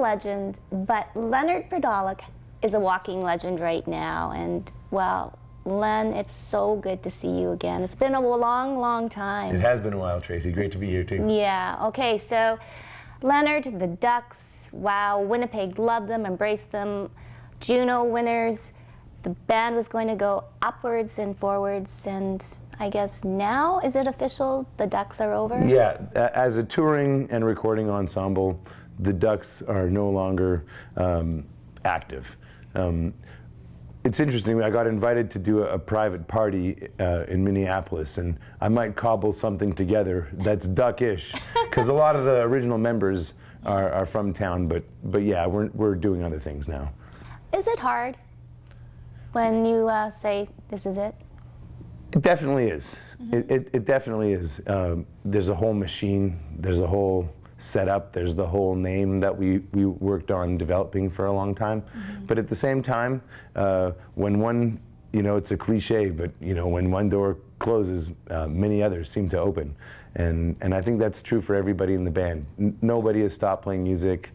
legend, but Leonard Podolak is a walking legend right now. And, well, Len, it's so good to see you again. It's been a long, long time. It has been a while, Tracy. Great to be here, too. Yeah, okay, so Leonard, the Duhks, wow, Winnipeg loved them, embraced them. Juno winners. The band was going to go upwards and forwards, and I guess now, is it official? The Duhks are over? Yeah, as a touring and recording ensemble, the Duhks are no longer active. It's interesting, I got invited to do a private party in Minneapolis, and I might cobble something together that's Duck-ish, because a lot of the original members are from town, but yeah, we're doing other things now. Is it hard when you say, this is it? It definitely is. Mm-hmm. It definitely is. There's a whole machine, there's a whole setup, there's the whole name that we worked on developing for a long time. Mm-hmm. But at the same time, when one, it's a cliche, but when one door closes, many others seem to open. And I think that's true for everybody in the band. Nobody has stopped playing music.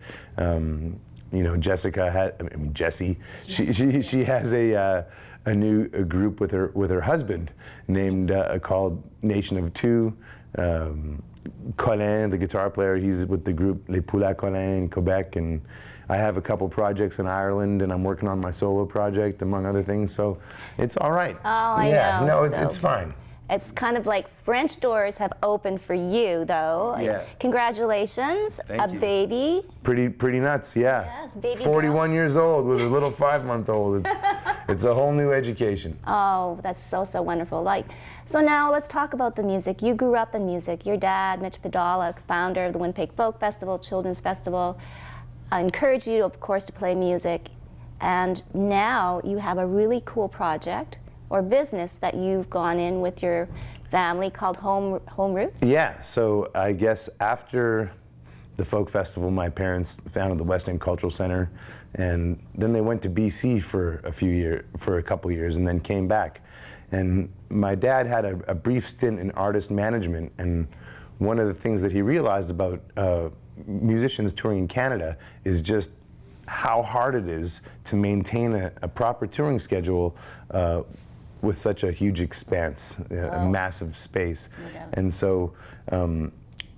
Jessie, she has a new group with her husband named called Nation of Two. Colin, the guitar player, he's with the group Les Poulets Colin in Quebec, and I have a couple projects in Ireland, and I'm working on my solo project, among other things, so it's all right. Oh, I know. No, so it's fine. It's kind of like French doors have opened for you, though. Yeah. Congratulations. Thank you. Baby. Pretty nuts, yeah. Yes, baby 41 girl. years old with a little 5-month-old. It's a whole new education. Oh, that's so wonderful. So now let's talk about the music. You grew up in music. Your dad, Mitch Podolak, founder of the Winnipeg Folk Festival, Children's Festival, encouraged you, of course, to play music. And now you have a really cool project or business that you've gone in with your family called Home Roots? Yeah, so I guess after the folk festival, my parents founded the West End Cultural Center, and then they went to BC for a couple years, and then came back. And my dad had a brief stint in artist management, and one of the things that he realized about musicians touring in Canada is just how hard it is to maintain a proper touring schedule with such a huge expanse, a massive space. And so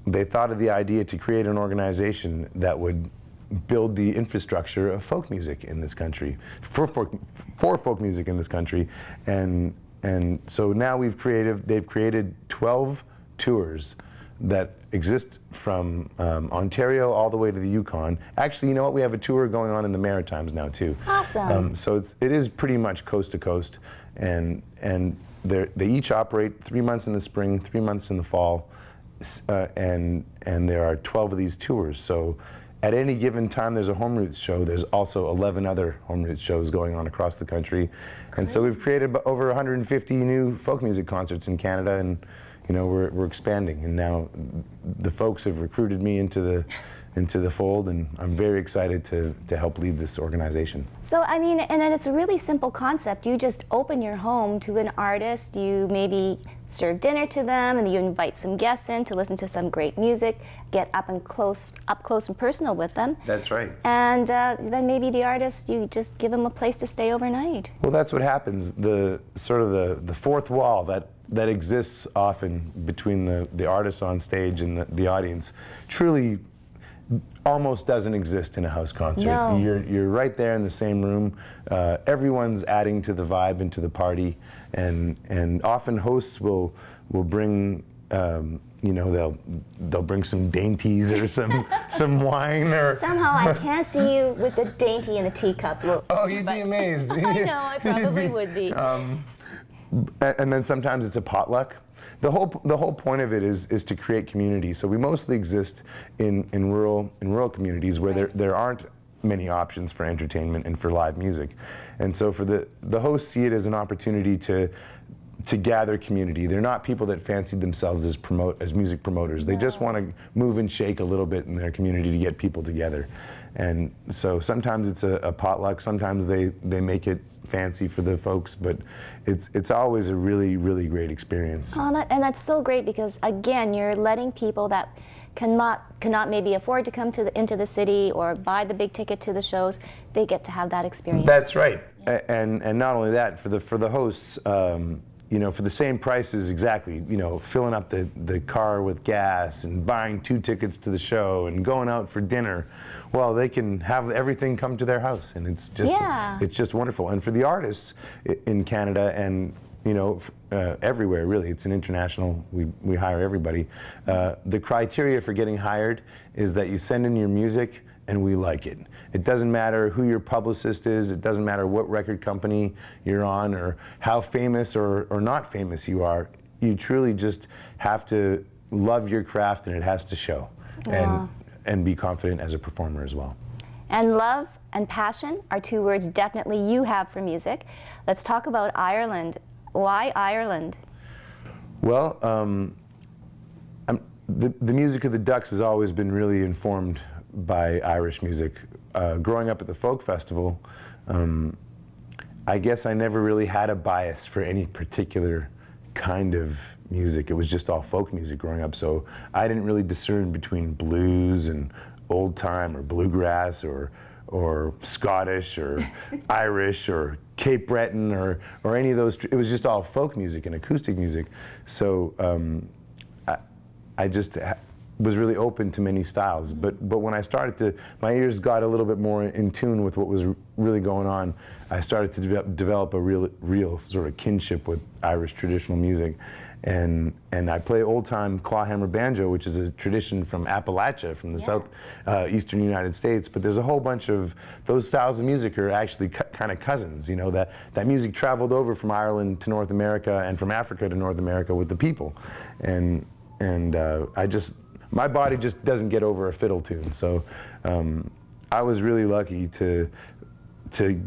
they thought of the idea to create an organization that would build the infrastructure of folk music in this country, for folk music in this country. And so now they've created 12 tours that exist from Ontario all the way to the Yukon. Actually, you know what? We have a tour going on in the Maritimes now too. Awesome. So it is pretty much coast to coast, and they each operate 3 months in the spring, 3 months in the fall, and there are 12 of these tours. So at any given time there's a Home Roots show. There's also 11 other Home Roots shows going on across the country. And so we've created over 150 new folk music concerts in Canada, and we're expanding, and now the folks have recruited me into the fold, and I'm very excited to help lead this organization. So, I mean, and it's a really simple concept. You just open your home to an artist, you maybe serve dinner to them, and you invite some guests in to listen to some great music, get up close and personal with them. That's right. And then maybe the artist, you just give them a place to stay overnight. Well, that's what happens. The fourth wall that exists often between the artists on stage and the audience truly almost doesn't exist in a house concert. No. You're right there in the same room. Everyone's adding to the vibe and to the party, and often hosts will bring they'll bring some dainties or some wine or. Somehow I can't see you with a dainty in a teacup. Oh, you'd be amazed. I know, I probably would be. And then sometimes it's a potluck. The whole point of it is to create community. So we mostly exist in rural communities where there aren't many options for entertainment and for live music. And so for the hosts see it as an opportunity to to gather community. They're not people that fancied themselves as music promoters. They just want to move and shake a little bit in their community to get people together. And so sometimes it's a potluck, sometimes they make it fancy for the folks, but it's always a really, really great experience. And that's so great because, again, you're letting people that cannot maybe afford to come into the city or buy the big ticket to the shows, they get to have that experience. That's right. Yeah. And not only that, for the hosts, you know, for the same prices exactly, you know, filling up the car with gas and buying 2 tickets to the show and going out for dinner, well, they can have everything come to their house, and it's just wonderful. And for the artists in Canada and, you know, everywhere really, it's an international, we hire everybody. The criteria for getting hired is that you send in your music and we like it. It doesn't matter who your publicist is, it doesn't matter what record company you're on or how famous or not famous you are. You truly just have to love your craft, and it has to show. And be confident as a performer as well. And love and passion are 2 words definitely you have for music. Let's talk about Ireland. Why Ireland? Well, the music of the Duhks has always been really informed by Irish music. Growing up at the folk festival, I guess I never really had a bias for any particular kind of music. It was just all folk music growing up, so I didn't really discern between blues and old time or bluegrass or Scottish or Irish or Cape Breton or any of those. It was just all folk music and acoustic music. So I just was really open to many styles. But when I started my ears got a little bit more in tune with what was really going on. I started to develop a real sort of kinship with Irish traditional music. And I play old-time clawhammer banjo, which is a tradition from Appalachia, from the southeastern United States. But there's a whole bunch of those styles of music are actually kind of cousins. You know, that music traveled over from Ireland to North America and from Africa to North America with the people. And my body just doesn't get over a fiddle tune. So I was really lucky to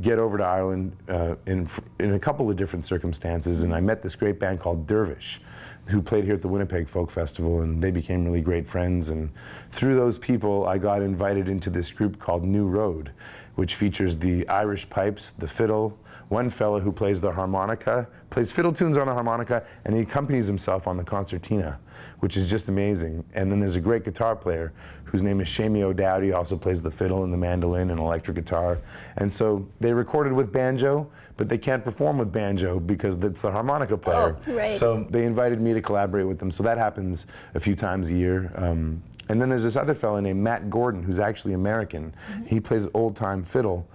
get over to Ireland in a couple of different circumstances, and I met this great band called Dervish, who played here at the Winnipeg Folk Festival, and they became really great friends. And through those people, I got invited into this group called New Road, which features the Irish pipes, the fiddle, one fellow who plays the harmonica, plays fiddle tunes on the harmonica, and he accompanies himself on the concertina, which is just amazing. And then there's a great guitar player whose name is Shamie O'Dowd. He also plays the fiddle and the mandolin and electric guitar. And so they recorded with banjo, but they can't perform with banjo because it's the harmonica player. Oh, right. So they invited me to collaborate with them. So that happens a few times a year. And then there's this other fellow named Matt Gordon, who's actually American. Mm-hmm. He plays old-time fiddle.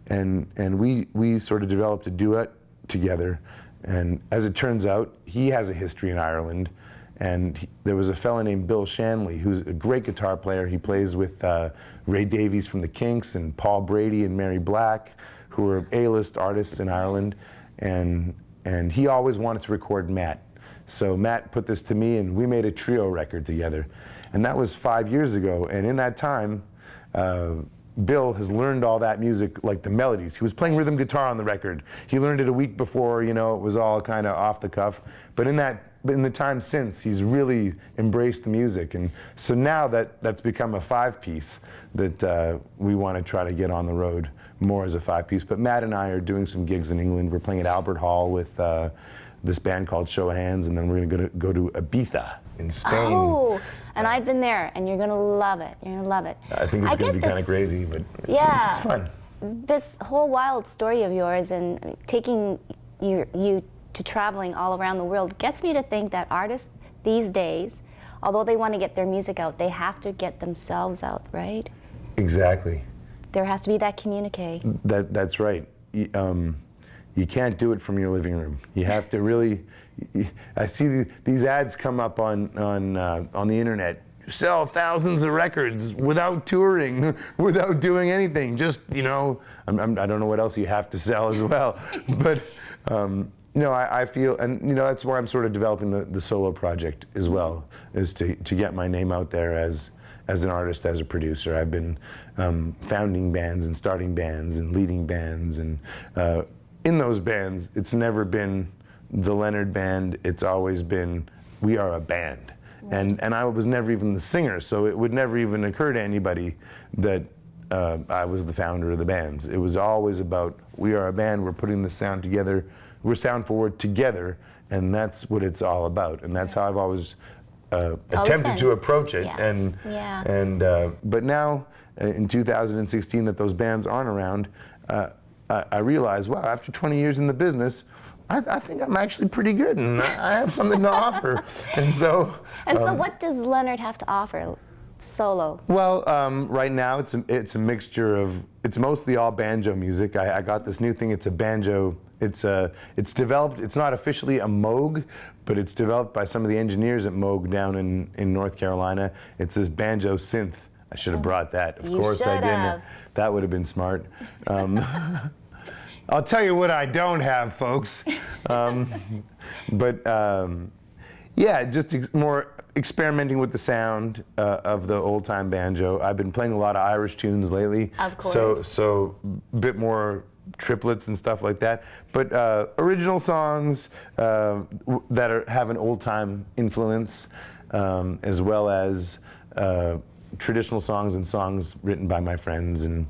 And we sort of developed a duet together. And as it turns out, he has a history in Ireland. And there was a fellow named Bill Shanley, who's a great guitar player. He plays with Ray Davies from the Kinks and Paul Brady and Mary Black, who are A-list artists in Ireland. And he always wanted to record Matt. So Matt put this to me, and we made a trio record together. And that was 5 years ago. And in that time, Bill has learned all that music, like the melodies. He was playing rhythm guitar on the record. He learned it a week before, you know, it was all kind of off the cuff. But in the time since, he's really embraced the music. And so now that's become a 5-piece that we want to try to get on the road more as a 5-piece. But Matt and I are doing some gigs in England. We're playing at Albert Hall with this band called Show of Hands, and then we're going to go to Ibiza in Spain. Oh, and I've been there, and you're going to love it. You're going to love it. I think it's going to be kind of crazy, but it's fun. This whole wild story of yours and taking you to traveling all around the world gets me to think that artists these days, although they want to get their music out, they have to get themselves out, right? Exactly. There has to be that communique. That's right. You can't do it from your living room. You have to really. I see these ads come up on the internet. Sell thousands of records without touring, without doing anything. Just, you know, I don't know what else you have to sell as well. But I feel, and that's why I'm sort of developing the solo project as well, is to get my name out there as an artist, as a producer. I've been founding bands and starting bands and leading bands, and in those bands, it's never been the Leonard Band, it's always been, we are a band. And I was never even the singer, so it would never even occur to anybody that I was the founder of the bands. It was always about, we are a band, we're putting the sound together, we're sound forward together, and that's what it's all about. And that's how I've always attempted to approach it. Yeah. But now, in 2016, that those bands aren't around, I realized, wow, after 20 years in the business, I think I'm actually pretty good, and I have something to offer. And so what does Leonard have to offer solo? Well, right now it's a mixture of, it's mostly all banjo music. I got this new thing, it's a banjo, it's developed, it's not officially a Moog, but it's developed by some of the engineers at Moog down in North Carolina. It's this banjo synth. I should have brought that. Of course I didn't. That would have been smart. I'll tell you what I don't have, folks. Yeah, just more experimenting with the sound of the old-time banjo. I've been playing a lot of Irish tunes lately. Of course. So a bit more triplets and stuff like that. But original songs that have an old-time influence, as well as traditional songs and songs written by my friends, and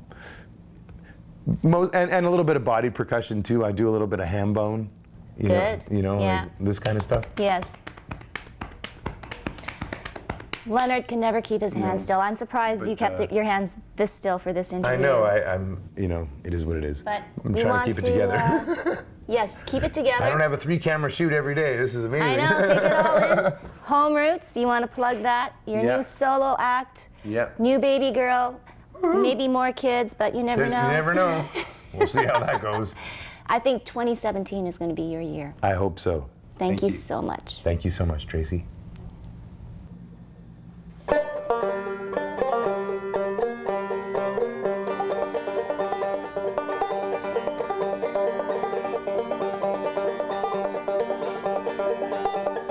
a little bit of body percussion too. I do a little bit of ham bone. Good. Like this kind of stuff. Yes. Leonard can never keep his hands still. I'm surprised you kept your hands this still for this interview. I know. I'm. It is what it is. But I'm trying to keep it together. Yes, keep it together. I don't have a 3-camera shoot every day. This is amazing. I know. Take it all in. Home Roots. You want to plug that? Your new solo act. Yep. New baby girl. Maybe more kids, but you never know. You never know. We'll see how that goes. I think 2017 is going to be your year. I hope so. Thank you so much. Thank you so much, Tracy.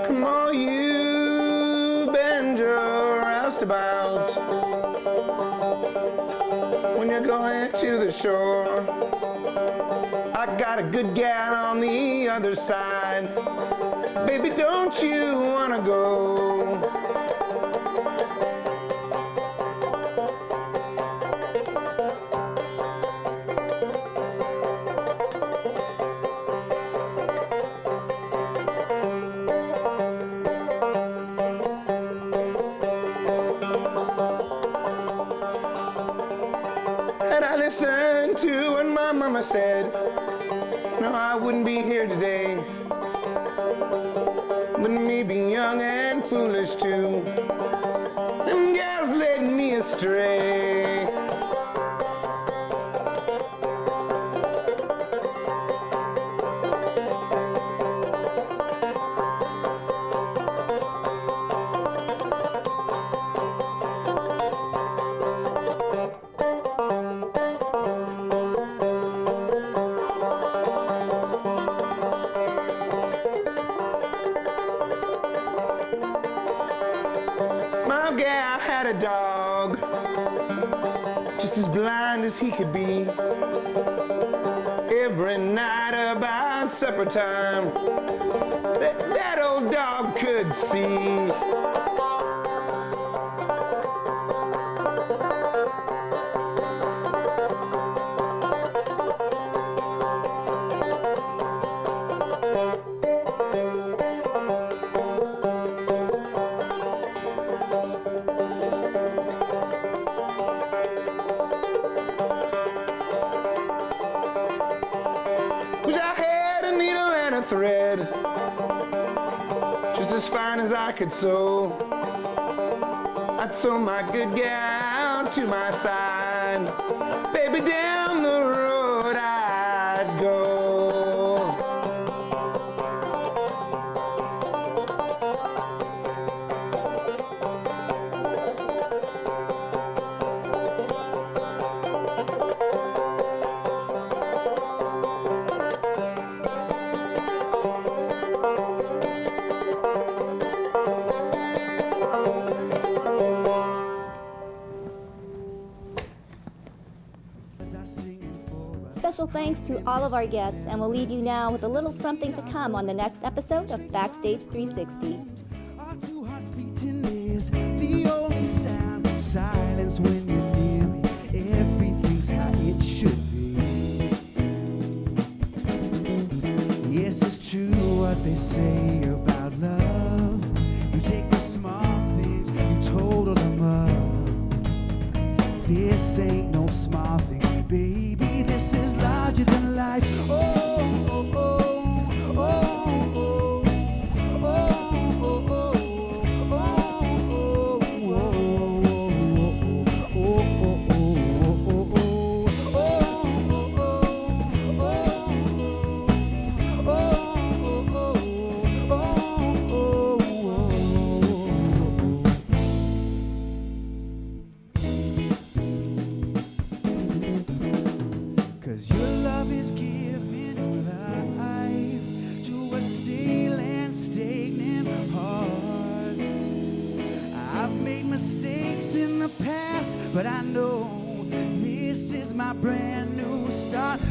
Come on, you banjo roustabouts, when you're going to the shore, I got a good gal on the other side. Baby, don't you wanna go? And I listened to what my mama said. No, I wouldn't be here today. But me being young and foolish too, them gals led me astray. My gal had a dog, just as blind as he could be. Every night about supper time, that old dog could see. Wish I had a needle and a thread, just as fine as I could sew. I'd sew my good gal to my side. Baby, down the road I'd go. Special thanks thanks to all of our guests, and we'll leave you now with a little something to come on the next episode of Backstage 360. Our two hearts beating is the only sound. Silence when you're near me. Everything's how it should be. Yes, it's true what they say about love. You take the small things, you total them up. This ain't no small thing, baby. This is larger than life. Oh, oh, oh, oh, oh, oh, oh, Cause your love is giving life to a still and stagnant heart. I've made mistakes in the past, but I know this is my brand new start.